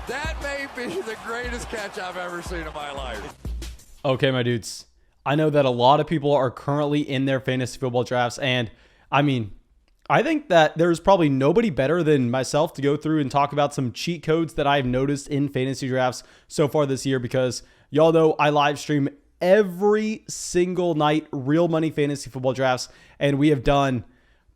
That may be the greatest catch I've ever seen in my life. Okay, my dudes. I know that a lot of people are currently in their fantasy football drafts, and I mean, I think that there's probably nobody better than myself to go through and talk about some cheat codes that I've noticed in fantasy drafts so far this year, because y'all know I live stream every single night real money fantasy football drafts, and we have done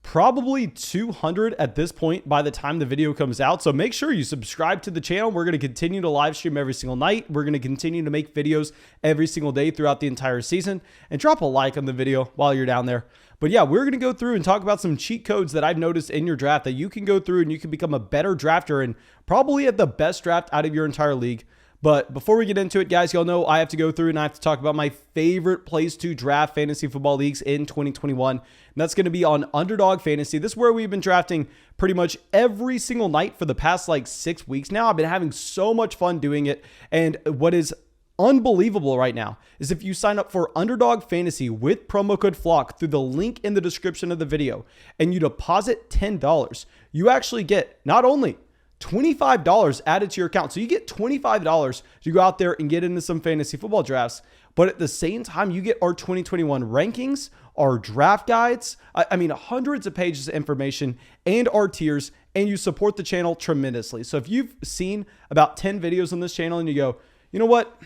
probably 200 at this point by the time the video comes out. So make sure you subscribe to the channel. We're going to continue to live stream every single night. We're going to continue to make videos every single day throughout the entire season, and drop a like on the video while you're down there. But yeah, we're going to go through and talk about some cheat codes that I've noticed in your draft that you can go through and you can become a better drafter and probably have the best draft out of your entire league. But before we get into it, guys, y'all know I have to go through and I have to talk about my favorite place to draft fantasy football leagues in 2021. And that's going to be on Underdog Fantasy. This is where we've been drafting pretty much every single night for the past like 6 weeks now. I've been having so much fun doing it. And what is unbelievable right now is if you sign up for Underdog Fantasy with promo code FLOCK through the link in the description of the video and you deposit $10, you actually get not only $25 added to your account. So you get $25 to go out there and get into some fantasy football drafts. But at the same time, you get our 2021 rankings, our draft guides, I mean, hundreds of pages of information, and our tiers, and you support the channel tremendously. So if you've seen about 10 videos on this channel and you go, you know what?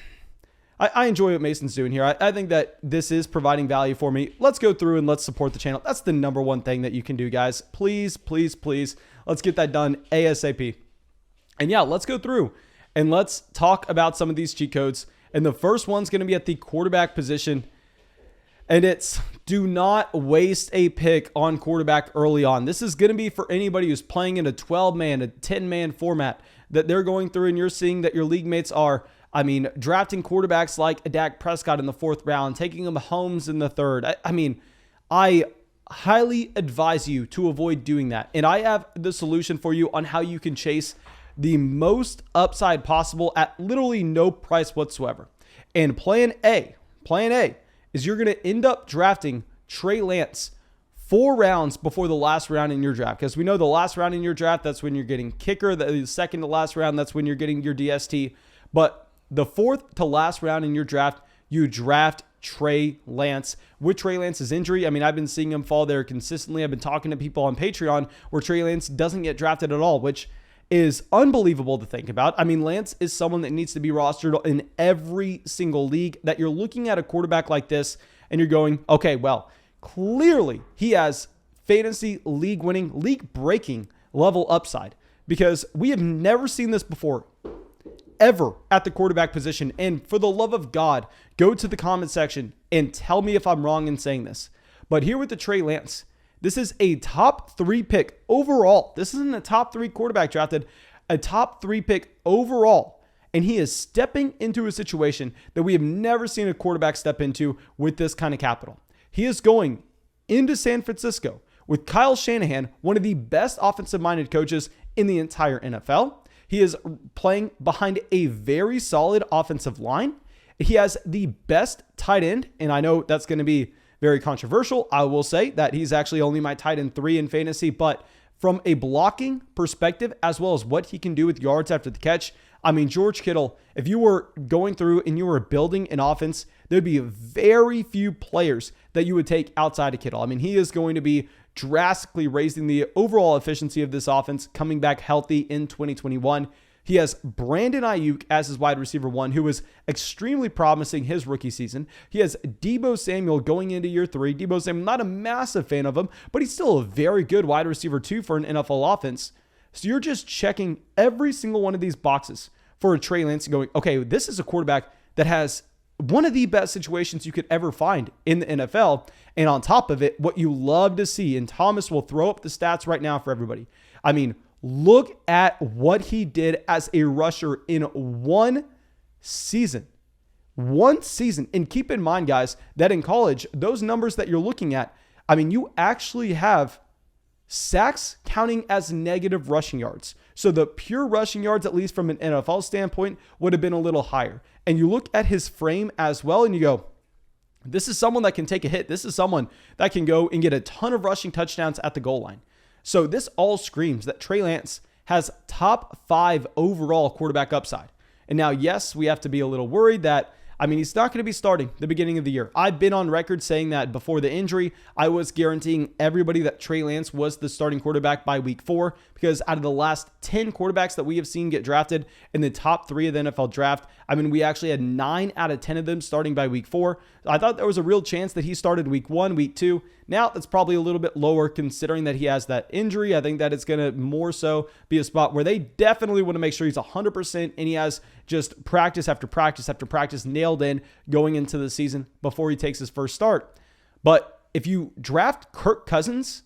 I enjoy what Mason's doing here. I think that this is providing value for me. Let's go through and let's support the channel. That's the number one thing that you can do, guys. Please, please, please. Let's get that done ASAP. And yeah, let's go through and let's talk about some of these cheat codes. And the first one's going to be at the quarterback position. And it's do not waste a pick on quarterback early on. This is going to be for anybody who's playing in a 12-man, a 10-man format that they're going through, and you're seeing that your league mates are, I mean, drafting quarterbacks like Dak Prescott in the 4th round, taking them Mahomes in the 3rd. I highly advise you to avoid doing that. And I have the solution for you on how you can chase the most upside possible at literally no price whatsoever. And plan A is you're going to end up drafting Trey Lance 4 rounds before the last round in your draft. Because we know the last round in your draft, that's when you're getting kicker. The second to last round, that's when you're getting your DST. But the 4th to last round in your draft, you draft Trey Lance. With Trey Lance's injury, I mean, I've been seeing him fall there consistently. I've been talking to people on Patreon where Trey Lance doesn't get drafted at all, which is unbelievable to think about. I mean, Lance is someone that needs to be rostered in every single league. That you're looking at a quarterback like this and you're going, okay, well, clearly he has fantasy league winning, league breaking level upside, because we have never seen this before ever at the quarterback position. And for the love of God, go to the comment section and tell me if I'm wrong in saying this. But here with the Trey Lance, this is a top 3 pick overall. This isn't a top 3 quarterback drafted, a top 3 pick overall. And he is stepping into a situation that we have never seen a quarterback step into with this kind of capital. He is going into San Francisco with Kyle Shanahan, one of the best offensive-minded coaches in the entire NFL. He is playing behind a very solid offensive line. He has the best tight end, and I know that's going to be very controversial. I will say that he's actually only my tight end 3 in fantasy, but from a blocking perspective, as well as what he can do with yards after the catch, I mean, George Kittle, if you were going through and you were building an offense, there'd be very few players that you would take outside of Kittle. I mean, he is going to be drastically raising the overall efficiency of this offense coming back healthy in 2021. He has Brandon Ayuk as his wide receiver 1, who was extremely promising his rookie season. He has Deebo Samuel going into year 3. Deebo Samuel, not a massive fan of him, but he's still a very good wide receiver 2 for an NFL offense. So you're just checking every single one of these boxes for a Trey Lance and going, okay, this is a quarterback that has one of the best situations you could ever find in the NFL. And on top of it, what you love to see, and Thomas will throw up the stats right now for everybody. I mean, look at what he did as a rusher in one season. One season. And keep in mind, guys, that in college, those numbers that you're looking at, I mean, you actually have sacks counting as negative rushing yards. So the pure rushing yards, at least from an NFL standpoint, would have been a little higher. And you look at his frame as well, and you go, this is someone that can take a hit. This is someone that can go and get a ton of rushing touchdowns at the goal line. So this all screams that Trey Lance has top 5 overall quarterback upside. And now, yes, we have to be a little worried that, he's not going to be starting the beginning of the year. I've been on record saying that before the injury, I was guaranteeing everybody that Trey Lance was the starting quarterback by week 4, because out of the last 10 quarterbacks that we have seen get drafted in the top 3 of the NFL draft, we actually had 9 out of 10 of them starting by week 4. I thought there was a real chance that he started week 1, week 2. Now that's probably a little bit lower considering that he has that injury. I think that it's going to more so be a spot where they definitely want to make sure he's 100% and he has just practice after practice after practice nailed in going into the season before he takes his first start. But if you draft Kirk Cousins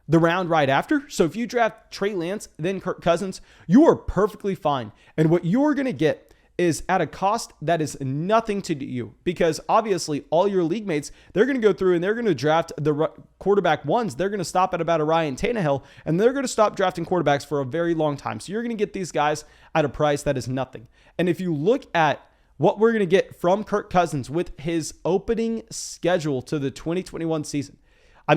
the round right after, so if you draft Trey Lance, then Kirk Cousins, you are perfectly fine. And what you're going to get is at a cost that is nothing to you, because obviously all your league mates, they're going to go through and they're going to draft the quarterback ones. They're going to stop at about a Ryan Tannehill, and they're going to stop drafting quarterbacks for a very long time. So you're going to get these guys at a price that is nothing. And if you look at what we're going to get from Kirk Cousins with his opening schedule to the 2021 season,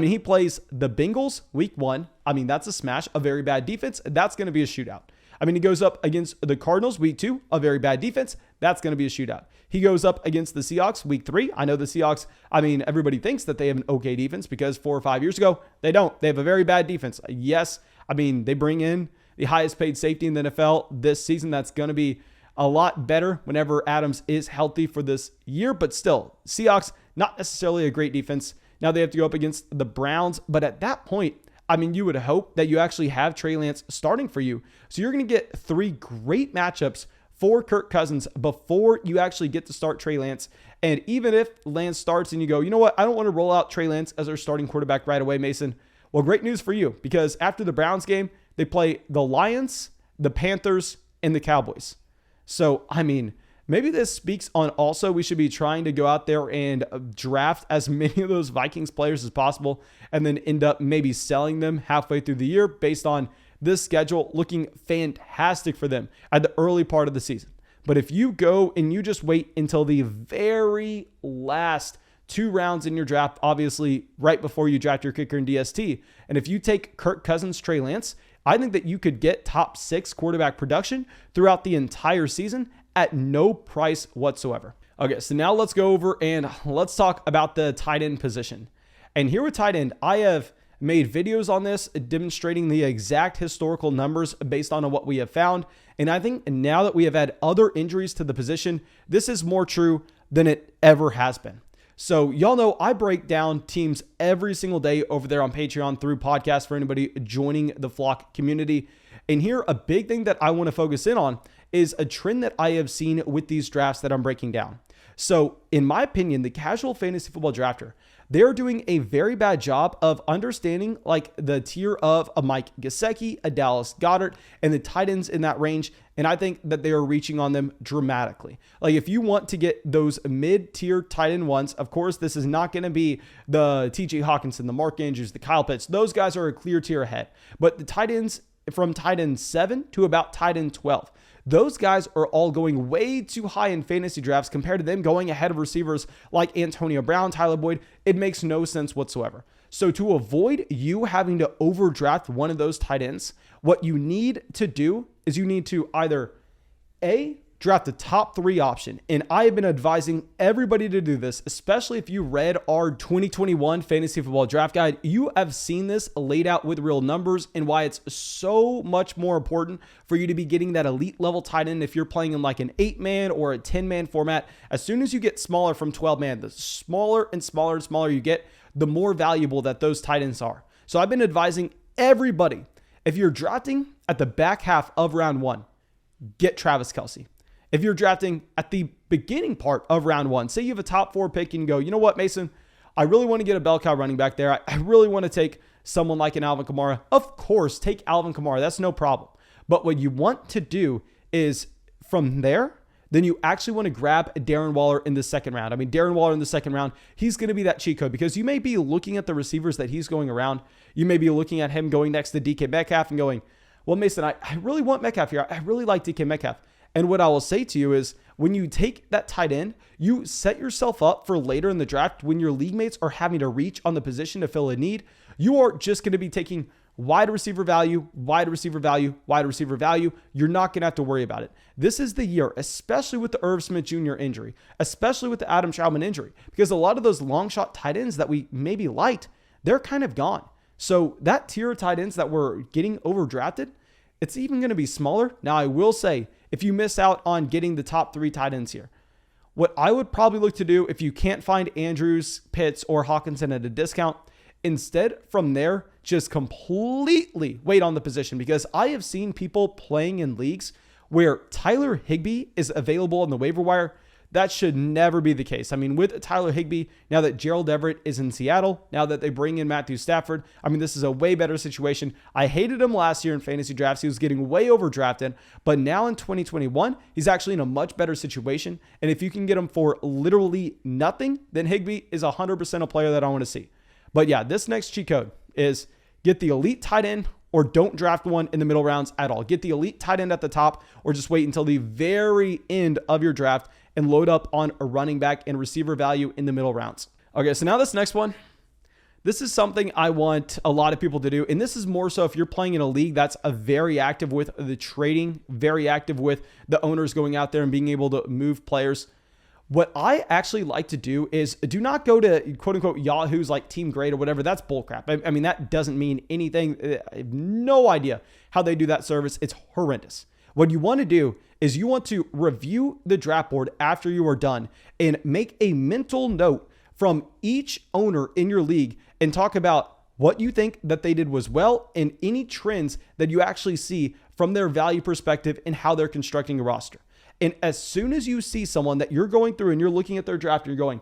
he plays the Bengals week 1. That's a smash, a very bad defense. That's going to be a shootout. He goes up against the Cardinals week 2, a very bad defense. That's going to be a shootout. He goes up against the Seahawks week 3. I know the Seahawks, everybody thinks that they have an okay defense because 4 or 5 years ago, they don't. They have a very bad defense. Yes, they bring in the highest paid safety in the NFL this season. That's going to be a lot better whenever Adams is healthy for this year. But still, Seahawks, not necessarily a great defense. Now they have to go up against the Browns. But at that point, you would hope that you actually have Trey Lance starting for you. So you're going to get 3 great matchups for Kirk Cousins before you actually get to start Trey Lance. And even if Lance starts and you go, you know what, I don't want to roll out Trey Lance as our starting quarterback right away, Mason. Well, great news for you, because after the Browns game, they play the Lions, the Panthers, and the Cowboys. So, maybe this speaks on also we should be trying to go out there and draft as many of those Vikings players as possible and then end up maybe selling them halfway through the year based on this schedule looking fantastic for them at the early part of the season. But if you go and you just wait until the very last 2 rounds in your draft, obviously right before you draft your kicker in DST, and if you take Kirk Cousins, Trey Lance, I think that you could get top 6 quarterback production throughout the entire season at no price whatsoever. Okay, so now let's go over and let's talk about the tight end position. And here with tight end, I have made videos on this demonstrating the exact historical numbers based on what we have found. And I think now that we have had other injuries to the position, this is more true than it ever has been. So y'all know I break down teams every single day over there on Patreon through podcasts for anybody joining the Flock community. And here, a big thing that I want to focus in on is a trend that I have seen with these drafts that I'm breaking down. So in my opinion, the casual fantasy football drafter, they're doing a very bad job of understanding like the tier of a Mike Gesicki, a Dallas Goedert, and the tight ends in that range. And I think that they are reaching on them dramatically. Like if you want to get those mid-tier tight end ones, of course, this is not going to be the TJ Hawkinson, the Mark Andrews, the Kyle Pitts. Those guys are a clear tier ahead. But the tight ends from tight end 7 to about tight end 12, those guys are all going way too high in fantasy drafts compared to them going ahead of receivers like Antonio Brown, Tyler Boyd. It makes no sense whatsoever. So to avoid you having to overdraft one of those tight ends, what you need to do is you need to either A, draft the top 3 option. And I have been advising everybody to do this, especially if you read our 2021 fantasy football draft guide. You have seen this laid out with real numbers and why it's so much more important for you to be getting that elite level tight end if you're playing in like an 8-man or a 10-man format. As soon as you get smaller from 12-man, the smaller and smaller and smaller you get, the more valuable that those tight ends are. So I've been advising everybody, if you're drafting at the back half of round 1, get Travis Kelce. If you're drafting at the beginning part of round 1, say you have a top 4 pick and you go, you know what, Mason, I really want to get a bell cow running back there. I really want to take someone like an Alvin Kamara. Of course, take Alvin Kamara. That's no problem. But what you want to do is from there, then you actually want to grab Darren Waller in the second round. I mean, Darren Waller in the second round, he's going to be that cheat code because you may be looking at the receivers that he's going around. You may be looking at him going next to DK Metcalf and going, well, Mason, I really want Metcalf here. I really like DK Metcalf. And what I will say to you is when you take that tight end, you set yourself up for later in the draft when your league mates are having to reach on the position to fill a need. You are just going to be taking wide receiver value, wide receiver value, wide receiver value. You're not going to have to worry about it. This is the year, especially with the Irv Smith Jr. injury, especially with the Adam Trautman injury, because a lot of those long shot tight ends that we maybe liked, they're kind of gone. So that tier of tight ends that we're getting overdrafted, it's even going to be smaller. Now, I will say, if you miss out on getting the top 3 tight ends here, what I would probably look to do if you can't find Andrews, Pitts, or Hawkinson at a discount, instead from there, just completely wait on the position, because I have seen people playing in leagues where Tyler Higbee is available on the waiver wire. That should never be the case. I mean, with Tyler Higbee, now that Gerald Everett is in Seattle, now that they bring in Matthew Stafford, I mean, this is a way better situation. I hated him last year in fantasy drafts. He was getting way overdrafted, but now in 2021, he's actually in a much better situation. And if you can get him for literally nothing, then Higbee is 100% a player that I want to see. But yeah, this next cheat code is get the elite tight end or don't draft one in the middle rounds at all. Get the elite tight end at the top or just wait until the very end of your draft and load up on a running back and receiver value in the middle rounds. Okay, so now this next one, this is something I want a lot of people to do. And this is more so if you're playing in a league that's very active with the trading, very active with the owners going out there and being able to move players. What I actually like to do is do not go to quote unquote Yahoo's like team grade or whatever. That's bullcrap. I mean, that doesn't mean anything. I have no idea how they do that service. It's horrendous. What you want to do is you want to review the draft board after you are done and make a mental note from each owner in your league and talk about what you think that they did was well and any trends that you actually see from their value perspective and how they're constructing a roster. And as soon as you see someone that you're going through and you're looking at their draft and you're going,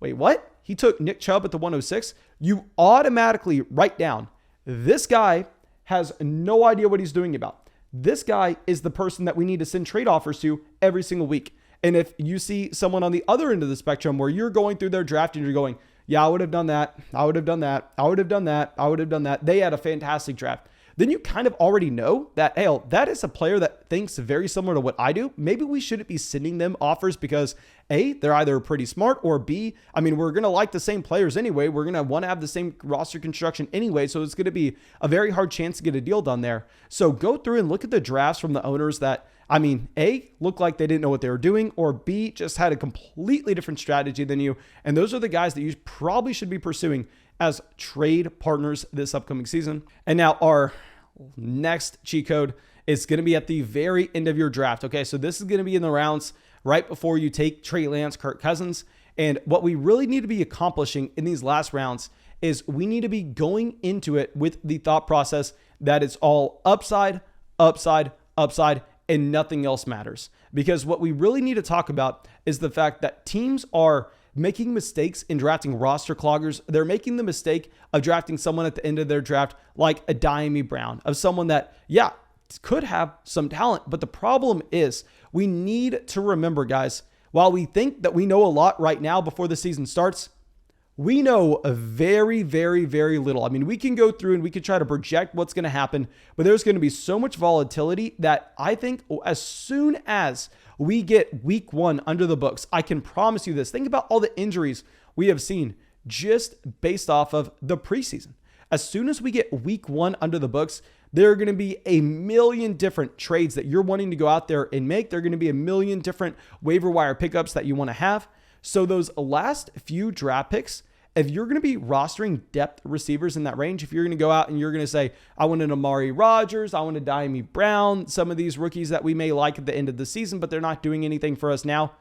wait, what? He took Nick Chubb at the 106. You automatically write down, this guy has no idea what he's doing about. This guy is the person that we need to send trade offers to every single week. And if you see someone on the other end of the spectrum where you're going through their draft and you're going, yeah, I would have done that. I would have done that. I would have done that. I would have done that. They had a fantastic draft. Then you kind of already know that, hey, that is a player that thinks very similar to what I do. Maybe we shouldn't be sending them offers because A, they're either pretty smart, or B, I mean, we're going to like the same players anyway. We're going to want to have the same roster construction anyway. So it's going to be a very hard chance to get a deal done there. So go through and look at the drafts from the owners that, I mean, A, look like they didn't know what they were doing, or B, just had a completely different strategy than you. And those are the guys that you probably should be pursuing as trade partners this upcoming season. And now our next cheat code is going to be at the very end of your draft. Okay, so this is going to be in the rounds right before you take Trey Lance, Kirk Cousins. And what we really need to be accomplishing in these last rounds is we need to be going into it with the thought process that it's all upside, upside, upside, and nothing else matters. Because what we really need to talk about is the fact that teams are making mistakes in drafting roster cloggers. They're making the mistake of drafting someone at the end of their draft like a Diami Brown, of someone that, yeah, could have some talent. But the problem is we need to remember, guys, while we think that we know a lot right now before the season starts, we know a very, very, very little. I mean, we can go through and we can try to project what's going to happen, but there's going to be so much volatility that I think as soon as we get week 1 under the books, I can promise you this. Think about all the injuries we have seen just based off of the preseason. As soon as we get week 1 under the books, there are going to be a million different trades that you're wanting to go out there and make. There are going to be a million different waiver wire pickups that you want to have. So those last few draft picks, if you're going to be rostering depth receivers in that range, if you're going to go out and you're going to say, I want an Amari Rodgers, I want a Diami Brown, some of these rookies that we may like at the end of the season, but they're not doing anything for us now.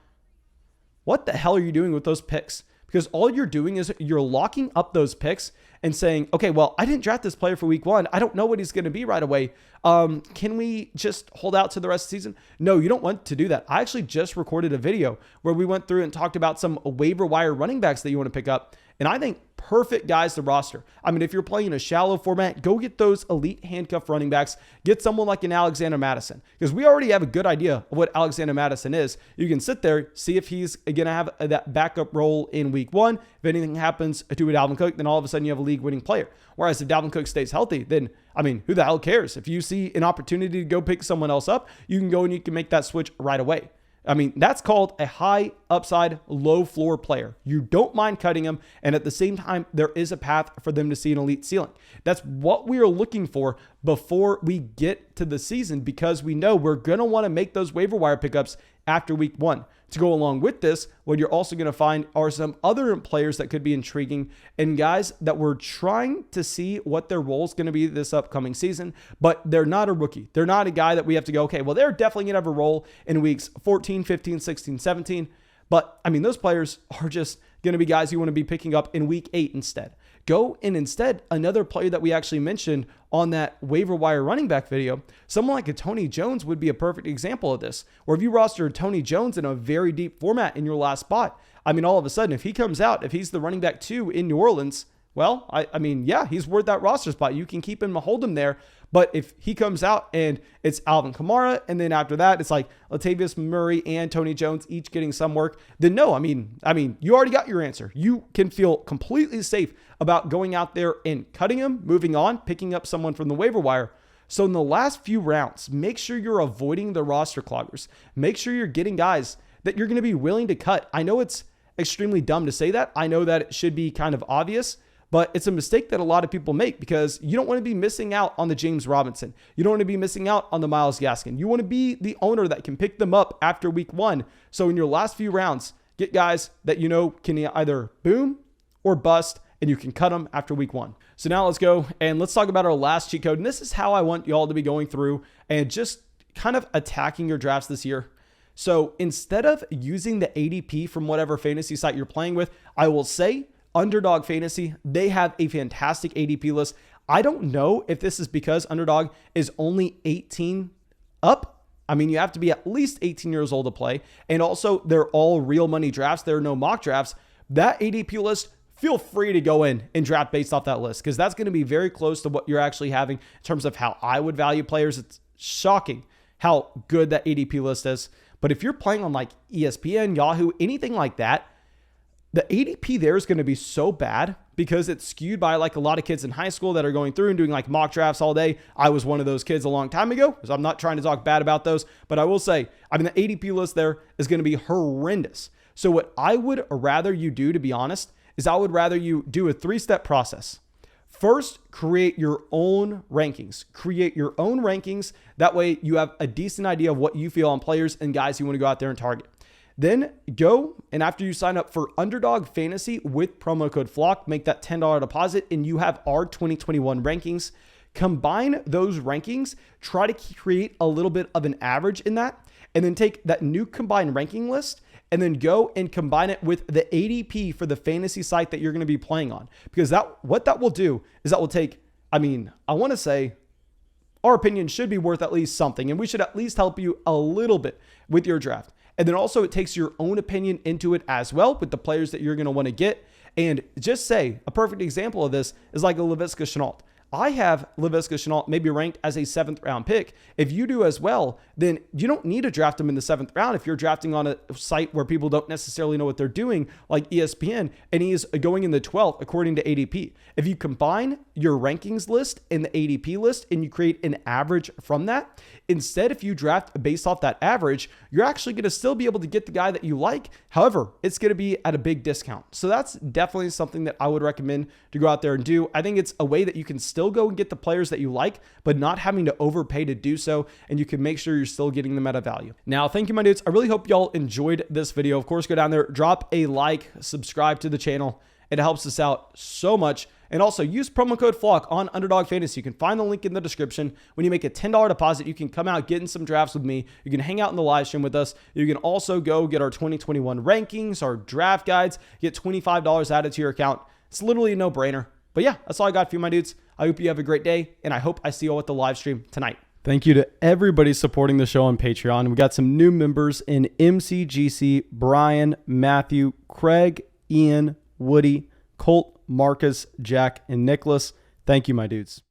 What the hell are you doing with those picks? Because all you're doing is you're locking up those picks and saying, okay, well, I didn't draft this player for week 1. I don't know what he's going to be right away. Can we just hold out to the rest of the season? No, you don't want to do that. I actually just recorded a video where we went through and talked about some waiver wire running backs that you want to pick up. And I think perfect guys to roster. I mean, if you're playing a shallow format, go get those elite handcuff running backs. Get someone like an Alexander Madison, because we already have a good idea of what Alexander Madison is. You can sit there, see if he's going to have that backup role in week 1. If anything happens to Dalvin Cook, then all of a sudden you have a league-winning player. Whereas if Dalvin Cook stays healthy, then, I mean, who the hell cares? If you see an opportunity to go pick someone else up, you can go and you can make that switch right away. I mean, that's called a high upside, low floor player. You don't mind cutting them, and at the same time, there is a path for them to see an elite ceiling. That's what we are looking for before we get to the season, because we know we're going to want to make those waiver wire pickups after week 1. To go along with this, what you're also going to find are some other players that could be intriguing and guys that we're trying to see what their role is going to be this upcoming season, but they're not a rookie. They're not a guy that we have to go, okay, well, they're definitely going to have a role in weeks 14, 15, 16, 17. But I mean, those players are just going to be guys you want to be picking up in week 8 instead. Go and instead, another player that we actually mentioned on that waiver wire running back video, someone like a Tony Jones would be a perfect example of this. Or if you roster Tony Jones in a very deep format in your last spot, I mean, all of a sudden, if he comes out, if he's the running back 2 in New Orleans, well, I mean, yeah, he's worth that roster spot. You can keep him, hold him there. But if he comes out and it's Alvin Kamara, and then after that, it's like Latavius Murray and Tony Jones each getting some work, then no, I mean, you already got your answer. You can feel completely safe about going out there and cutting him, moving on, picking up someone from the waiver wire. So in the last few rounds, make sure you're avoiding the roster cloggers. Make sure you're getting guys that you're going to be willing to cut. I know it's extremely dumb to say that. I know that it should be kind of obvious, but it's a mistake that a lot of people make because you don't want to be missing out on the James Robinson. You don't want to be missing out on the Myles Gaskin. You want to be the owner that can pick them up after week 1. So in your last few rounds, get guys that you know can either boom or bust, and you can cut them after week 1. So now let's go and let's talk about our last cheat code. And this is how I want y'all to be going through and just kind of attacking your drafts this year. So instead of using the ADP from whatever fantasy site you're playing with, I will say Underdog Fantasy, they have a fantastic ADP list. I don't know if this is because Underdog is only 18 up. I mean, you have to be at least 18 years old to play. And also, they're all real money drafts. There are no mock drafts. That ADP list, feel free to go in and draft based off that list because that's going to be very close to what you're actually having in terms of how I would value players. It's shocking how good that ADP list is. But if you're playing on like ESPN, Yahoo, anything like that, the ADP there is going to be so bad because it's skewed by like a lot of kids in high school that are going through and doing like mock drafts all day. I was one of those kids a long time ago, so I'm not trying to talk bad about those, but I will say, I mean, the ADP list there is going to be horrendous. So what I would rather you do, to be honest, is I would rather you do a 3-step process. First, create your own rankings. Create your own rankings. That way you have a decent idea of what you feel on players and guys you want to go out there and target. Then go, and after you sign up for Underdog Fantasy with promo code FLOCK, make that $10 deposit, and you have our 2021 rankings. Combine those rankings, try to create a little bit of an average in that, and then take that new combined ranking list and then go and combine it with the ADP for the fantasy site that you're going to be playing on. Because what that will do is that will take, I want to say our opinion should be worth at least something, and we should at least help you a little bit with your draft. And then also it takes your own opinion into it as well with the players that you're going to want to get. And just say a perfect example of this is like a Laviska Shenault. I have Laviska Shenault maybe ranked as a 7th round pick. If you do as well, then you don't need to draft him in the 7th round if you're drafting on a site where people don't necessarily know what they're doing, like ESPN, and he is going in the 12th according to ADP. If you combine your rankings list and the ADP list and you create an average from that, instead if you draft based off that average, you're actually going to still be able to get the guy that you like. However, it's going to be at a big discount. So that's definitely something that I would recommend to go out there and do. I think it's a way that you can still go and get the players that you like, but not having to overpay to do so, and you can make sure you're still getting them at a value. Now, thank you, my dudes. I really hope y'all enjoyed this video. Of course, go down there, drop a like, subscribe to the channel. It helps us out so much. And also use promo code FLOCK on Underdog Fantasy. You can find the link in the description. When you make a $10 deposit, you can come out, get in some drafts with me. You can hang out in the live stream with us. You can also go get our 2021 rankings, our draft guides, get $25 added to your account. It's literally a no-brainer. But yeah, that's all I got for you, my dudes. I hope you have a great day, and I hope I see you all at the live stream tonight. Thank you to everybody supporting the show on Patreon. We got some new members in MCGC, Brian, Matthew, Craig, Ian, Woody, Colt, Marcus, Jack, and Nicholas. Thank you, my dudes.